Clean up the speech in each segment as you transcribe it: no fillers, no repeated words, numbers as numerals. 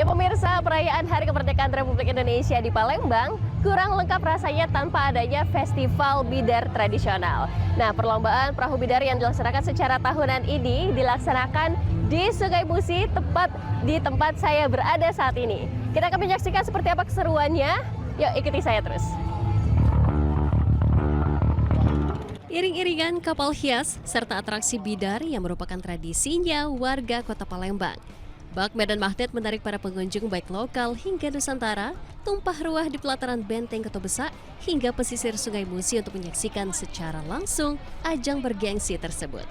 Pemirsa, perayaan Hari Kemerdekaan Republik Indonesia di Palembang kurang lengkap rasanya tanpa adanya festival bidar tradisional. Nah, perlombaan perahu bidar yang dilaksanakan secara tahunan ini dilaksanakan di Sungai Musi, tepat di tempat saya berada saat ini. Kita akan menyaksikan seperti apa keseruannya. Yuk, ikuti saya terus. Iring-iringan kapal hias serta atraksi bidar yang merupakan tradisinya warga Kota Palembang. Bak medan magnet menarik para pengunjung baik lokal hingga Nusantara, tumpah ruah di pelataran Benteng Kota Besak hingga pesisir Sungai Musi untuk menyaksikan secara langsung ajang bergengsi tersebut.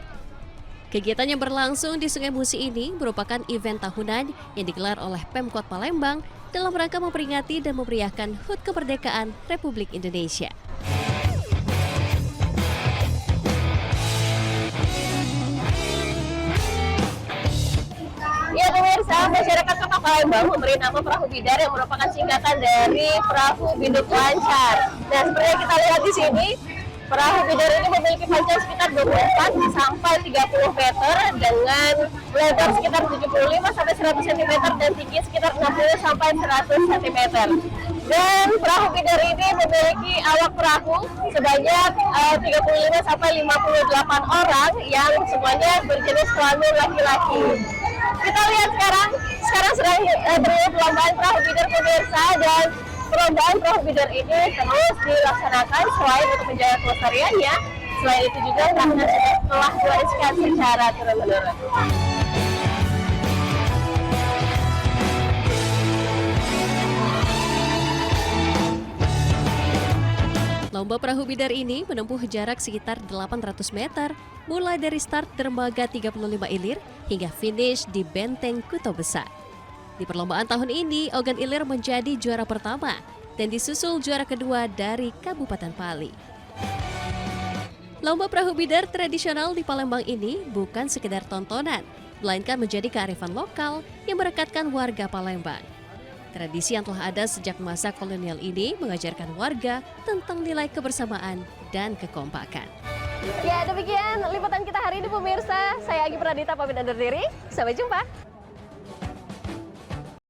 Kegiatan yang berlangsung di Sungai Musi ini merupakan event tahunan yang digelar oleh Pemkot Palembang dalam rangka memperingati dan memeriahkan HUT Kemerdekaan Republik Indonesia. Ya pemirsa, masyarakat Kota Palembang memberi nama perahu bidar yang merupakan singkatan dari perahu biduk lancar. Nah, seperti yang kita lihat di sini, perahu bidar ini memiliki panjang sekitar 24 sampai 30 meter dengan lebar sekitar 75 sampai 100 cm dan tinggi sekitar 60 sampai 100 cm. Dan perahu bidar ini memiliki awak perahu sebanyak 35 sampai 58 orang yang semuanya berjenis kelamin laki-laki. Kita lihat sekarang sedang terjadi perlombaan perahu bidar pemirsa, dan perlombaan perahu bidar ini terus dilaksanakan selain untuk menjaga kelestariannya. Selain itu juga tahunan telah diwariskan secara turun-menurun. Lomba perahu bidar ini menempuh jarak sekitar 800 meter, mulai dari start dermaga 35 Ilir hingga finish di Benteng Kota Besak. Di perlombaan tahun ini, Ogan Ilir menjadi juara pertama dan disusul juara kedua dari Kabupaten Pali. Lomba perahu bidar tradisional di Palembang ini bukan sekedar tontonan, melainkan menjadi kearifan lokal yang merekatkan warga Palembang. Tradisi yang telah ada sejak masa kolonial ini mengajarkan warga tentang nilai kebersamaan dan kekompakan. Ya, demikian liputan kita hari ini pemirsa. Saya Agi Pradita pamit undur diri. Sampai jumpa.